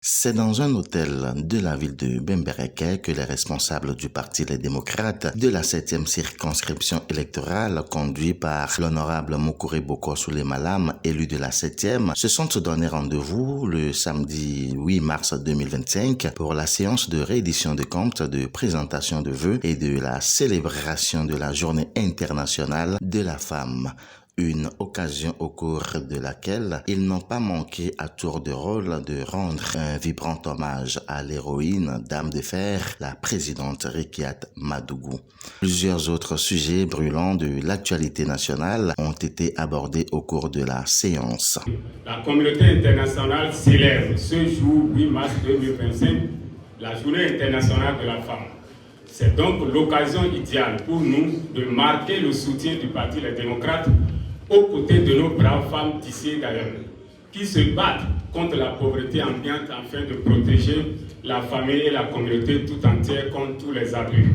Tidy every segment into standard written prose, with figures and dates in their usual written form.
C'est dans un hôtel de la ville de Bembereke que les responsables du Parti Les Démocrates de la 7e circonscription électorale, conduits par l'honorable Mokure Boko Soulemalam, élu de la 7e, se sont donné rendez-vous le samedi 8 mars 2025 pour la séance de réédition de comptes, de présentation de vœux et de la célébration de la Journée internationale de la femme. Une occasion au cours de laquelle ils n'ont pas manqué à tour de rôle de rendre un vibrant hommage à l'héroïne Dame de Fer, la présidente Rekiat Madougou. Plusieurs autres sujets brûlants de l'actualité nationale ont été abordés au cours de la séance. La communauté internationale célèbre ce jour 8 mars 2025 la Journée internationale de la femme. C'est donc l'occasion idéale pour nous de marquer le soutien du Parti Les Démocrates aux côtés de nos braves femmes d'ici et d'ailleurs, qui se battent contre la pauvreté ambiante afin de protéger la famille et la communauté tout entière contre tous les abus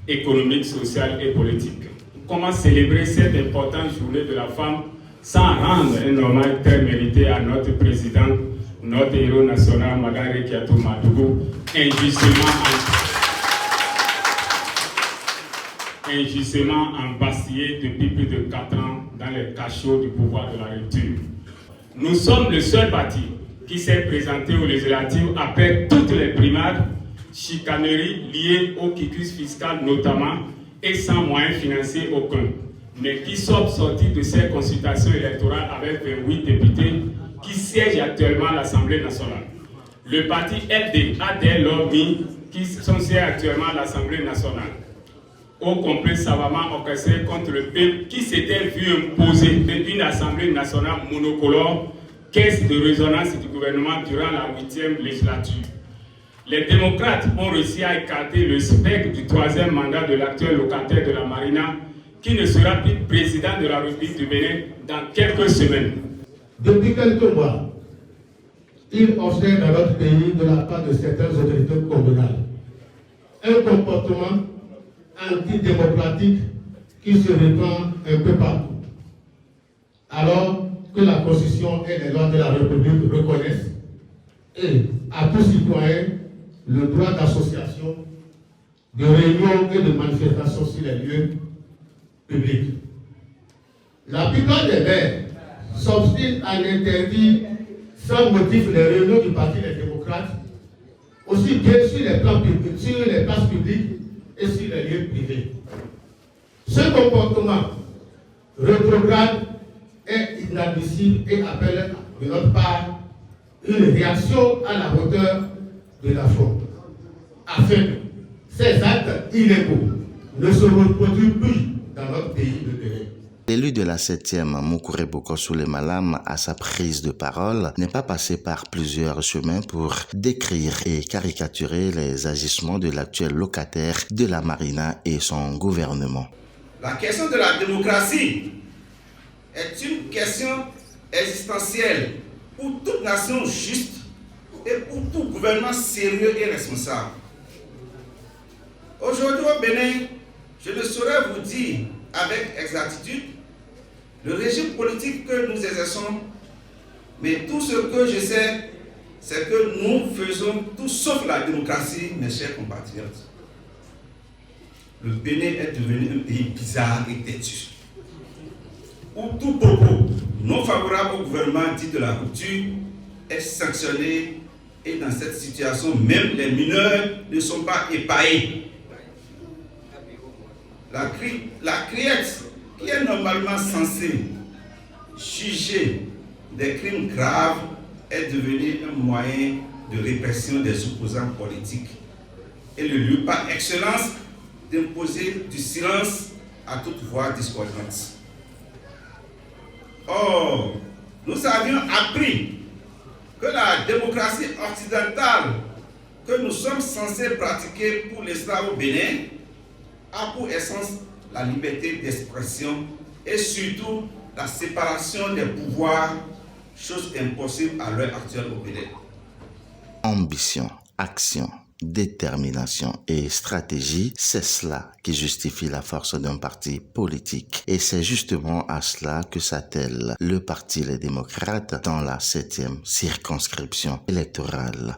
économiques, sociaux et politiques. Comment célébrer cette importante journée de la femme sans rendre un hommage très mérité à notre président, notre héros national, Madame Rekiat Madougou, injustement embastillé depuis plus de 4 ans dans les cachots du pouvoir de la rupture. Nous sommes le seul parti qui s'est présenté aux législatives après toutes les primaires, chicaneries liées au quitus fiscal notamment et sans moyens financiers aucun, mais qui sont sortis de ces consultations électorales avec 28 députés qui siègent actuellement à l'Assemblée nationale. Le parti LD a dès lors mis qui sont siègent actuellement à l'Assemblée nationale au complet savamment orchestré contre le peuple qui s'était vu imposer une Assemblée nationale monocolore, caisse de résonance du gouvernement durant la 8e législature. Les démocrates ont réussi à écarter le spectre du 3e mandat de l'actuel locataire de la Marina, qui ne sera plus président de la République du Bénin dans quelques semaines. Depuis quelques mois, il observe dans notre pays de la part de certaines autorités communales un comportement antidémocratique qui se répand un peu partout. Alors que la Constitution et les lois de la République reconnaissent et à tout citoyen le droit d'association, de réunion et de manifestation sur les lieux publics. La plupart des maires s'obstinent à interdire sans motif les réunions du Parti des démocrates, aussi bien sur les plans publics, sur les places publiques et sur les lieux privés. Ce comportement rétrograde est inadmissible et appelle de notre part une réaction à la hauteur de la faute, afin que ces actes illégaux ne se reproduisent plus dans notre pays de Bénin. L'élu de la 7e, Mokure Boko Soulemalam, à sa prise de parole, n'est pas passé par plusieurs chemins pour décrire et caricaturer les agissements de l'actuel locataire de la Marina et son gouvernement. La question de la démocratie est une question existentielle pour toute nation juste et pour tout gouvernement sérieux et responsable. Aujourd'hui au Bénin, je ne saurais vous dire avec exactitude le régime politique que nous exerçons, mais tout ce que je sais, c'est que nous faisons tout sauf la démocratie, mes chers compatriotes. Le Bénin est devenu un pays bizarre et têtu, où tout propos non favorable au gouvernement dit de la rupture est sanctionné, et dans cette situation, même les mineurs ne sont pas épaillés. La criette, qui est normalement censée juger des crimes graves, est devenue un moyen de répression des opposants politiques et le lieu par excellence d'imposer du silence à toute voix discordante. Or, nous avions appris que la démocratie occidentale que nous sommes censés pratiquer pour l'Islam au Bénin a pour essence la liberté d'expression et surtout la séparation des pouvoirs, chose impossible à l'heure actuelle au Bénin. Ambition, action, détermination et stratégie, c'est cela qui justifie la force d'un parti politique. Et c'est justement à cela que s'attelle le Parti Les Démocrates dans la 7e circonscription électorale.